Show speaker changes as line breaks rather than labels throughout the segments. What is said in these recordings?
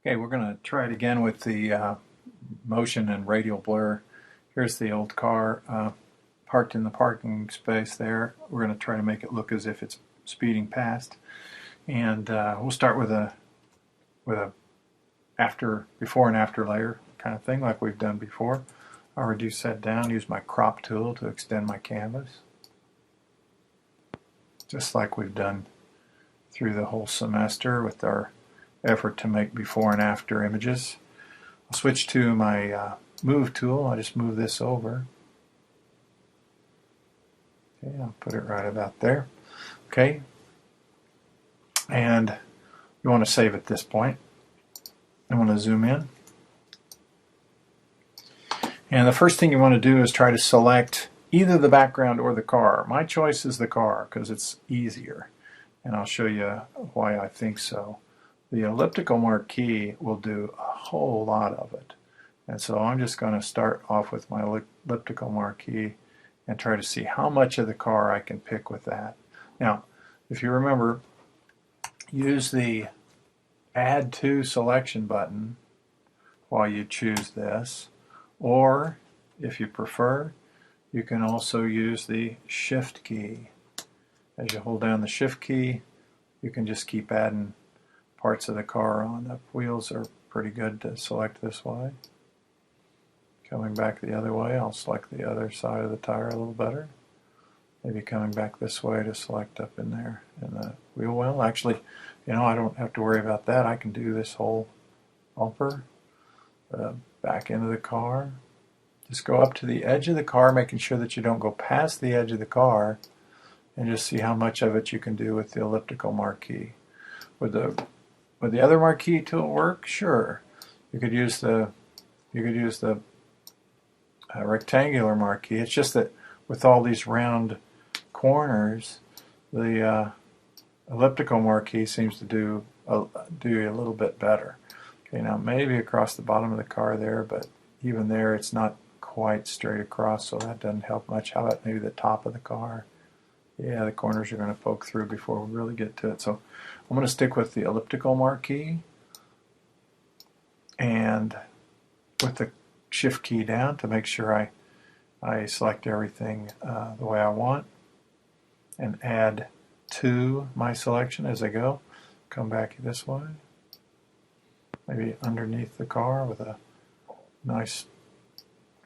Okay, we're going to try it again with the motion and radial blur. Here's the old car parked in the parking space there. We're going to try to make it look as if it's speeding past. And we'll start with a before and after layer kind of thing like we've done before. I'll reduce that down, use my crop tool to extend my canvas. Just like we've done through the whole semester with our effort to make before and after images. I'll switch to my move tool. I'll just move this over. Okay, I'll put it right about there. Okay, and you want to save at this point. I want to zoom in. And the first thing you want to do is try to select either the background or the car. My choice is the car because it's easier. And I'll show you why I think so. The elliptical marquee will do a whole lot of it. And so I'm just going to start off with my elliptical marquee and try to see how much of the car I can pick with that. Now, if you remember, use the Add to Selection button while you choose this. Or, if you prefer, you can also use the Shift key. As you hold down the Shift key, you can just keep adding parts of the car on. The wheels are pretty good to select this way. Coming back the other way, I'll select the other side of the tire a little better. Maybe coming back this way to select up in there in the wheel well. Actually, I don't have to worry about that. I can do this whole bumper, back into the car. Just go up to the edge of the car, making sure that you don't go past the edge of the car, and just see how much of it you can do with the elliptical marquee. Would the other marquee tool work? Sure. You could use the rectangular marquee. It's just that with all these round corners, the elliptical marquee seems to do you a little bit better. Okay, now maybe across the bottom of the car there, but even there it's not quite straight across, so that doesn't help much. How about maybe the top of the car? Yeah, the corners are going to poke through before we really get to it. So I'm going to stick with the elliptical marquee and with the Shift key down to make sure I select everything the way I want and add to my selection as I go. Come back this way. Maybe underneath the car with a nice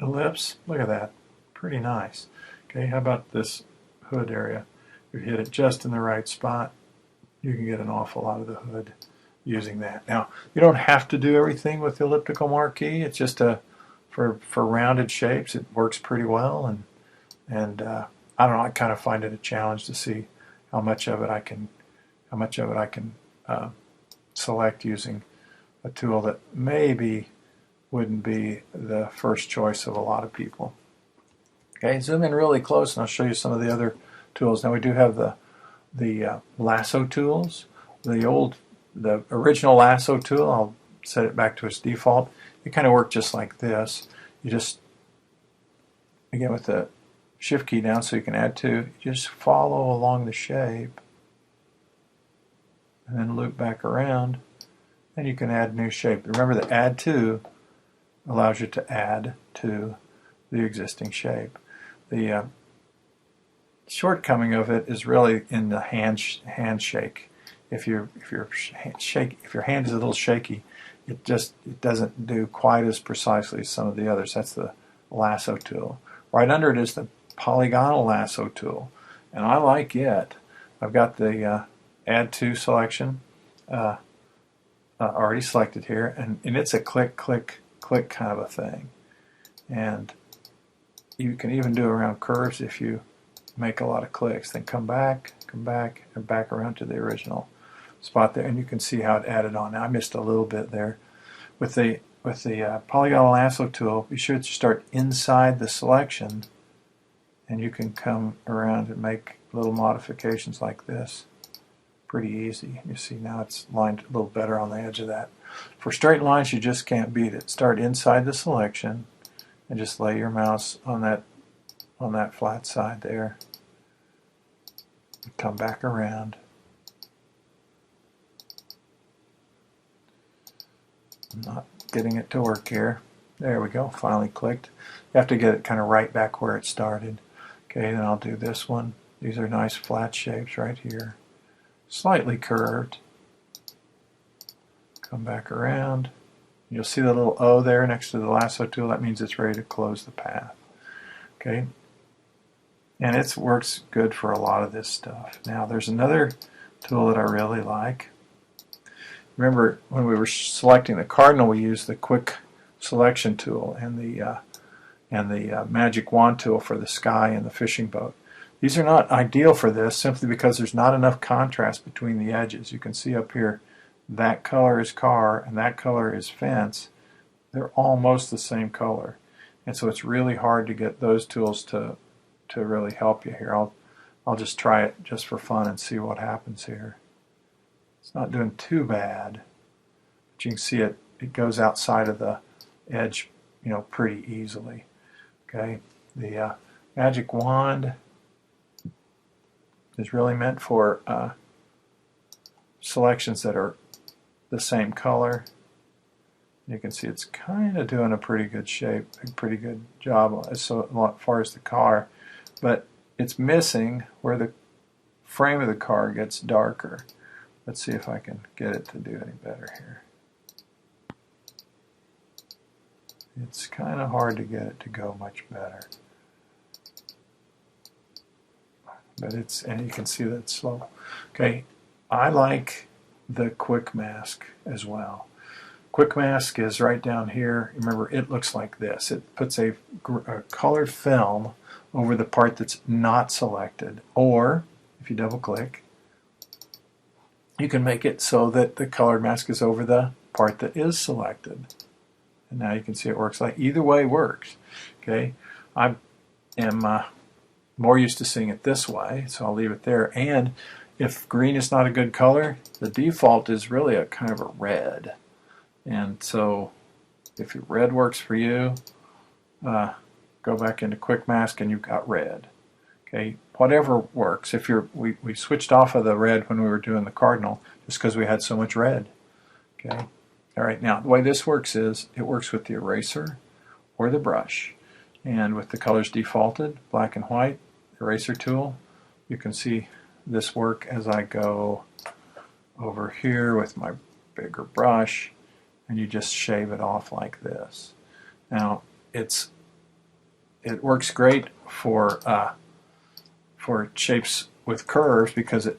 ellipse. Look at that. Pretty nice. Okay, how about this hood area? If you hit it just in the right spot, you can get an awful lot of the hood using that. Now, you don't have to do everything with the elliptical marquee. It's just for rounded shapes, it works pretty well. And I don't know. I kind of find it a challenge to see how much of it I can select using a tool that maybe wouldn't be the first choice of a lot of people. Okay, zoom in really close and I'll show you some of the other tools. Now we do have the lasso tools. The original lasso tool, I'll set it back to its default. It kind of worked just like this. You just, again with the Shift key down so you can add to, you just follow along the shape and then loop back around and you can add new shape. Remember that Add to allows you to add to the existing shape. The shortcoming of it is really in the handshake. If your hand is a little shaky, it doesn't do quite as precisely as some of the others. That's the lasso tool. Right under it is the polygonal lasso tool, and I like it. I've got the Add to selection already selected here, and it's a click, click, click kind of a thing. And you can even do around curves if you make a lot of clicks. Then come back, and back around to the original spot there, and you can see how it added on. Now, I missed a little bit there. With the polygonal lasso tool, be sure to start inside the selection, and you can come around and make little modifications like this. Pretty easy. You see now it's lined a little better on the edge of that. For straight lines, you just can't beat it. Start inside the selection and just lay your mouse on that flat side there. Come back around. I'm not getting it to work here. There we go, finally clicked. You have to get it kind of right back where it started. Okay, then I'll do this one. These are nice flat shapes right here. Slightly curved. Come back around. You'll see the little O there next to the lasso tool. That means it's ready to close the path. Okay, and it works good for a lot of this stuff. Now there's another tool that I really like. Remember when we were selecting the cardinal, we used the quick selection tool and the magic wand tool for the sky and the fishing boat. These are not ideal for this simply because there's not enough contrast between the edges. You can see up here that color is car and that color is fence. They're almost the same color, and so it's really hard to get those tools to really help you here. I'll just try it just for fun and see what happens here. It's not doing too bad, but you can see it goes outside of the edge, pretty easily. Okay, the magic wand is really meant for selections that are the same color. You can see it's kind of doing a pretty good shape, a pretty good job as far as the car, but it's missing where the frame of the car gets darker. Let's see if I can get it to do any better here. It's kind of hard to get it to go much better. But and you can see that it's slow. Okay, I like the quick mask as well. Quick mask is right down here. Remember, it looks like this. It puts a colored film over the part that's not selected. Or, if you double click, you can make it so that the colored mask is over the part that is selected. And now you can see it works like either way works. Okay, I am more used to seeing it this way, so I'll leave it there. And if green is not a good color, the default is really a kind of a red. And so if your red works for you, go back into quick mask and you've got red. Okay, whatever works. If we switched off of the red when we were doing the cardinal just because we had so much red. Okay, all right, now the way this works is it works with the eraser or the brush. And with the colors defaulted, black and white, eraser tool, you can see this work as I go over here with my bigger brush, and you just shave it off like this. Now it works great for shapes with curves because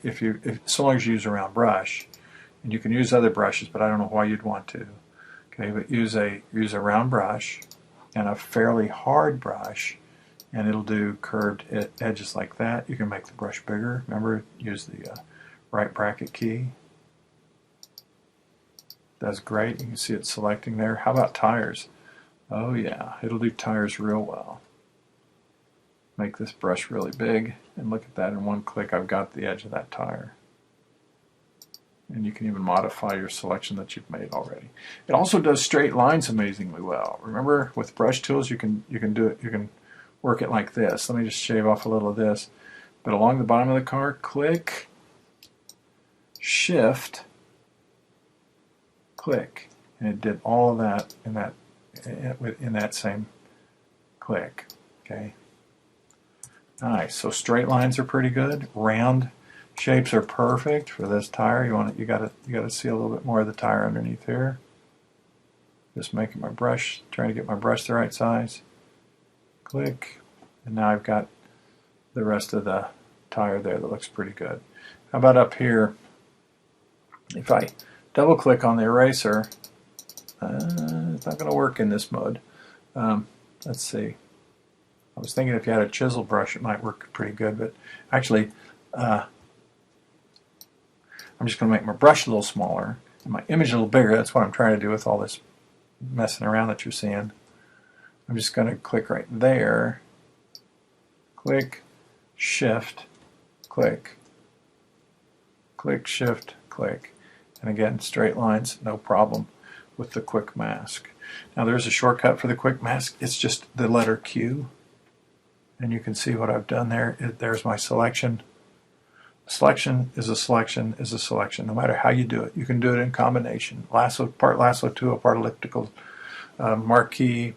so long as you use a round brush, and you can use other brushes, but I don't know why you'd want to. Okay, but use a round brush and a fairly hard brush, and it'll do curved edges like that. You can make the brush bigger. Remember, use the right bracket key. That's great. You can see it selecting there. How about tires? Oh yeah, it'll do tires real well. Make this brush really big, and look at that, in one click I've got the edge of that tire. And you can even modify your selection that you've made already. It also does straight lines amazingly well. Remember, with brush tools you can do it. You can work it like this. Let me just shave off a little of this. But along the bottom of the car, click, shift, click, and it did all of that in that same click. Okay. Nice. So straight lines are pretty good. Round shapes are perfect for this tire. You got to see a little bit more of the tire underneath here. Just making my brush, trying to get my brush the right size. Click, and now I've got the rest of the tire there that looks pretty good. How about up here? If I double click on the eraser, it's not going to work in this mode. Let's see. I was thinking if you had a chisel brush it might work pretty good, but actually I'm just going to make my brush a little smaller and my image a little bigger. That's what I'm trying to do with all this messing around that you're seeing. I'm just going to click right there, click, shift, click, click, shift, click, and again straight lines, no problem with the quick mask. Now there's a shortcut for the quick mask. It's just the letter Q, and you can see what I've done there. There's my selection Selection is a selection is a selection, no matter how you do it. You can do it in combination. Part lasso tool, part elliptical marquee,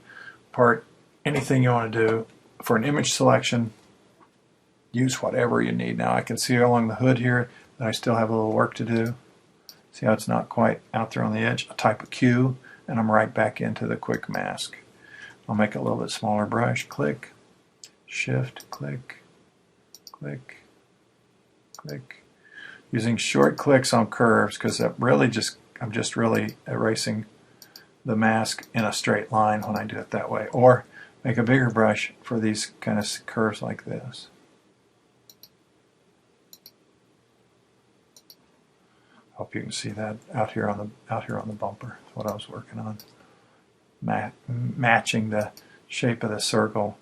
part anything you want to do. For an image selection, use whatever you need. Now I can see along the hood here that I still have a little work to do. See how it's not quite out there on the edge? I'll type a Q and I'm right back into the quick mask. I'll make a little bit smaller brush. Click, shift, click, click, click. Using short clicks on curves because I'm just really erasing the mask in a straight line when I do it that way. Or make a bigger brush for these kind of curves like this. Hope you can see that out here on the bumper. That's what I was working on. Matching the shape of the circle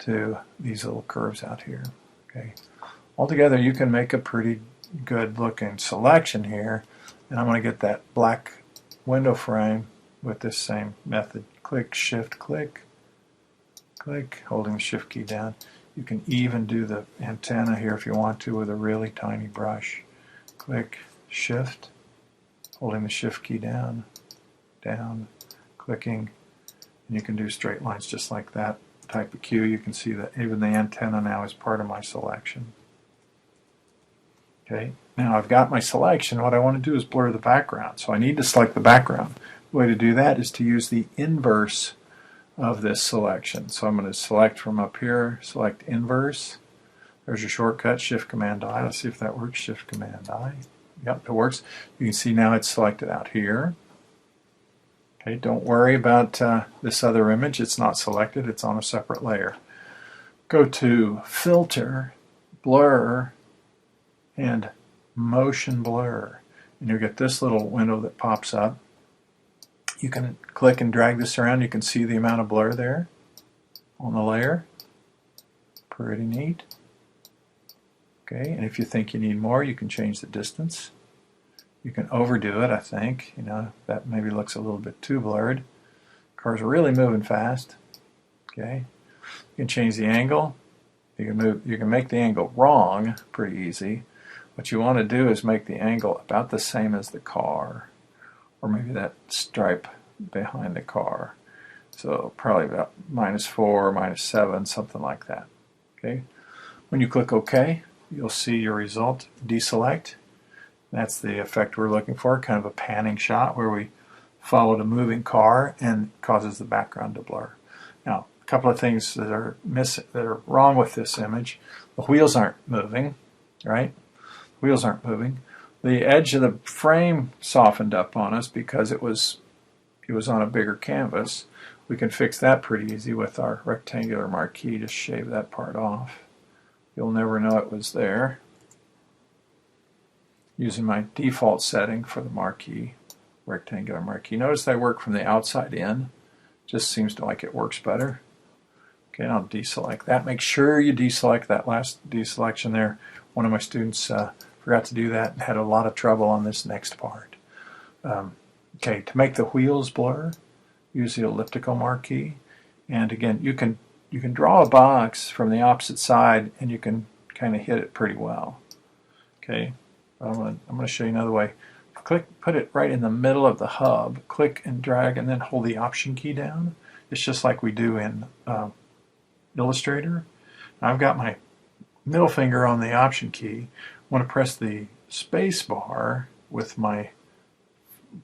to these little curves out here. Okay. Altogether, you can make a pretty good looking selection here. And I'm going to get that black window frame with this same method. Click, shift, click, click, holding the shift key down. You can even do the antenna here if you want to with a really tiny brush. Click, shift, holding the shift key down, down, clicking, and you can do straight lines just like that. Type a Q, you can see that even the antenna now is part of my selection. Okay, now I've got my selection. What I want to do is blur the background, so I need to select the background. The way to do that is to use the inverse of this selection. So I'm going to select from up here, select inverse. There's your shortcut, Shift Command I. Let's see if that works. Shift Command I. Yep, it works. You can see now it's selected out here. Okay, don't worry about this other image. It's not selected. It's on a separate layer. Go to Filter, Blur, and Motion Blur. And you'll get this little window that pops up. You can click and drag this around. You can see the amount of blur there on the layer. Pretty neat. Okay, and if you think you need more, you can change the distance. You can overdo it, I think. You know, that maybe looks a little bit too blurred. Cars are really moving fast. Okay, you can change the angle. You can make the angle wrong pretty easy. What you want to do is make the angle about the same as the car, or maybe that stripe behind the car. So probably about -4, -7, something like that. Okay. When you click OK, you'll see your result. Deselect. That's the effect we're looking for, kind of a panning shot where we followed a moving car and causes the background to blur. Now, a couple of things that are wrong with this image. The wheels aren't moving, right? The wheels aren't moving. The edge of the frame softened up on us because it was on a bigger canvas. We can fix that pretty easy with our rectangular marquee. Just shave that part off. You'll never know it was there. Using my default setting for the marquee, rectangular marquee. Notice I work from the outside in. Just seems to like it works better. Okay, I'll deselect that. Make sure you deselect that last deselection there. One of my students forgot to do that and had a lot of trouble on this next part. Okay, to make the wheels blur, use the elliptical marquee. And again, you can draw a box from the opposite side and you can kind of hit it pretty well. Okay, I'm going to show you another way. Put it right in the middle of the hub, click and drag, and then hold the Option key down. It's just like we do in Illustrator. I've got my middle finger on the Option key. I want to press the space bar with my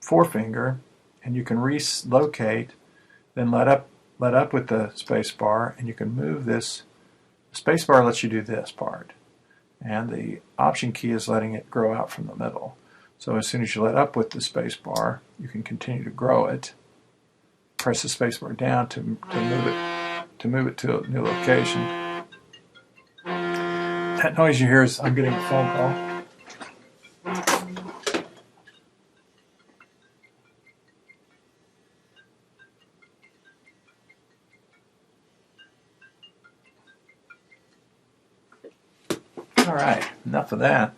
forefinger, and you can relocate, then let up with the space bar, and you can move this. The space bar lets you do this part, and the Option key is letting it grow out from the middle. So as soon as you let up with the space bar, you can continue to grow it. Press the space bar down to move it to a new location. That noise you hear is I'm getting a phone call. All right, enough of that.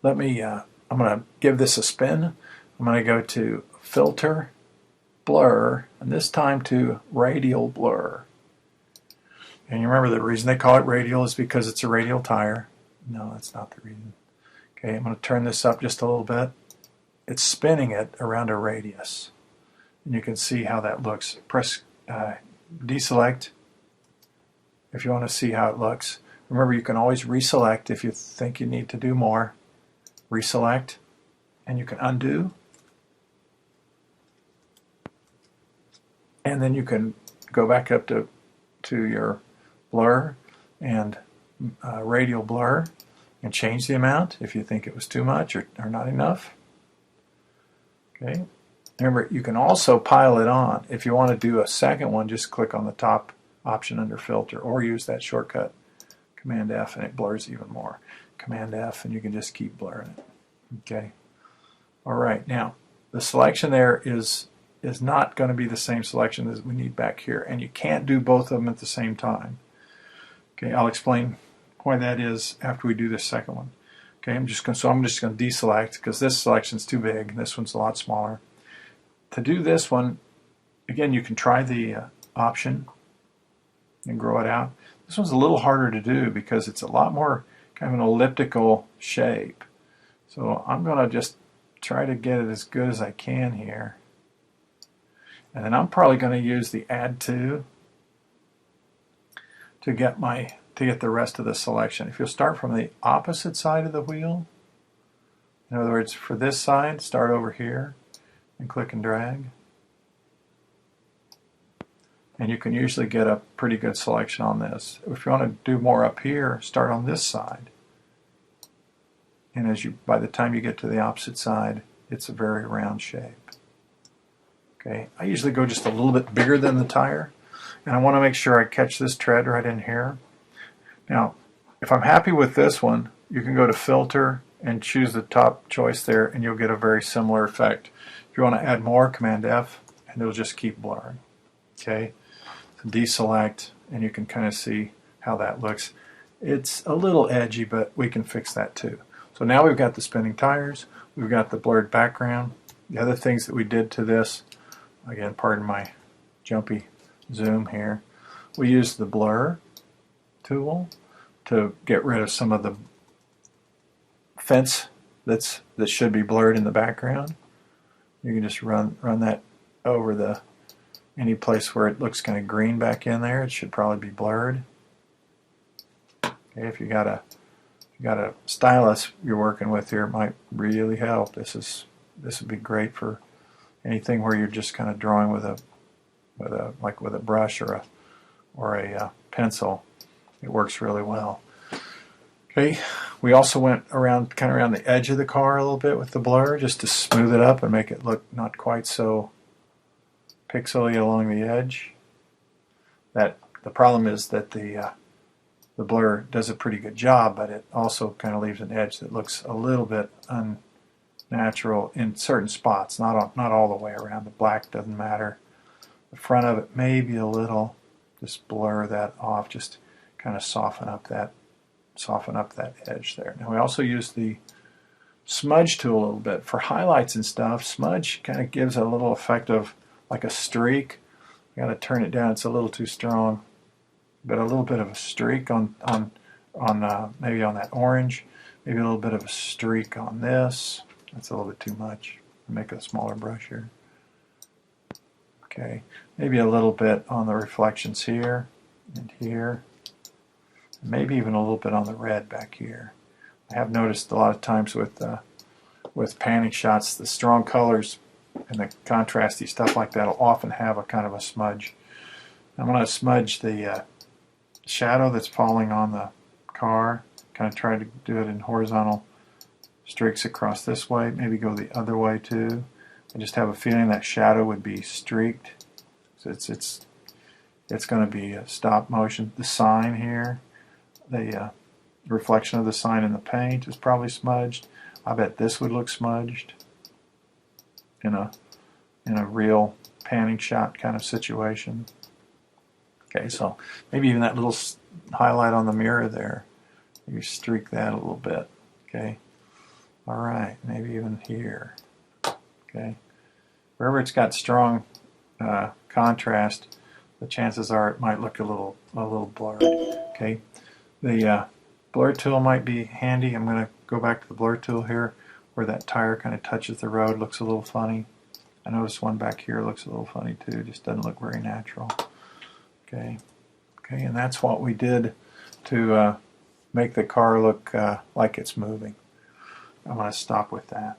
I'm going to give this a spin. I'm going to go to Filter, Blur, and this time to Radial Blur. And you remember the reason they call it radial is because it's a radial tire. No, that's not the reason. Okay, I'm going to turn this up just a little bit. It's spinning it around a radius. And you can see how that looks. Press deselect if you want to see how it looks. Remember, you can always reselect if you think you need to do more. Reselect, and you can undo. And then you can go back up to your blur and radial blur and change the amount if you think it was too much or not enough. Okay. Remember, you can also pile it on. If you want to do a second one, just click on the top option under filter or use that shortcut Command F and it blurs even more. Command F and you can just keep blurring it. Okay. All right. Now, the selection there is not going to be the same selection as we need back here, and you can't do both of them at the same time. Okay, I'll explain why that is after we do this second one. Okay, I'm just going to deselect because this selection's too big. This one's a lot smaller. To do this one, again, you can try the option and grow it out. This one's a little harder to do because it's a lot more kind of an elliptical shape. So I'm going to just try to get it as good as I can here. And then I'm probably going to use the add to get the rest of the selection. If you'll start from the opposite side of the wheel, in other words, for this side, start over here and click and drag. And you can usually get a pretty good selection on this. If you want to do more up here, start on this side. And by the time you get to the opposite side, it's a very round shape. Okay, I usually go just a little bit bigger than the tire, and I want to make sure I catch this tread right in here. Now, if I'm happy with this one, you can go to Filter and choose the top choice there, and you'll get a very similar effect. If you want to add more, Command F, and it'll just keep blurring. Okay, so deselect, and you can kind of see how that looks. It's a little edgy, but we can fix that too. So now we've got the spinning tires, we've got the blurred background. The other things that we did to this, again, pardon my jumpy zoom here, we used the blur tool to get rid of some of the fence that should be blurred in the background. You can just run that over any place where it looks kind of green back in there. It should probably be blurred. Okay, if you got a stylus you're working with here, it might really help. This would be great for anything where you're just kind of drawing with a brush or a pencil. It works really well. Okay, we also went around the edge of the car a little bit with the blur just to smooth it up and make it look not quite so pixely along the edge. The problem is that the blur does a pretty good job, but it also kind of leaves an edge that looks a little bit unnatural in certain spots, not all the way around. The black doesn't matter. The front of it maybe a little. Just blur that off, just kind of soften up that edge there. Now we also use the smudge tool a little bit for highlights and stuff. Smudge kind of gives a little effect of like a streak. I got to turn it down; it's a little too strong. But a little bit of a streak on maybe on that orange, maybe a little bit of a streak on this. That's a little bit too much. I'll make a smaller brush here. Okay, maybe a little bit on the reflections here and here. Maybe even a little bit on the red back here. I have noticed a lot of times with panning shots, the strong colors and the contrasty stuff like that will often have a kind of a smudge. I'm going to smudge the shadow that's falling on the car. Kind of try to do it in horizontal streaks across this way. Maybe go the other way too. I just have a feeling that shadow would be streaked. So it's going to be a stop motion. The sign here, the reflection of the sign in the paint is probably smudged. I bet this would look smudged in a real panning shot kind of situation. Okay, so maybe even that little highlight on the mirror there, maybe streak that a little bit. Okay, all right, maybe even here. Okay, wherever it's got strong contrast, the chances are it might look a little blurred. Okay, the Blur tool might be handy. I'm going to go back to the blur tool here where that tire kind of touches the road. Looks a little funny. I noticed one back here looks a little funny too. Just doesn't look very natural. Okay, and that's what we did to make the car look like it's moving. I'm going to stop with that.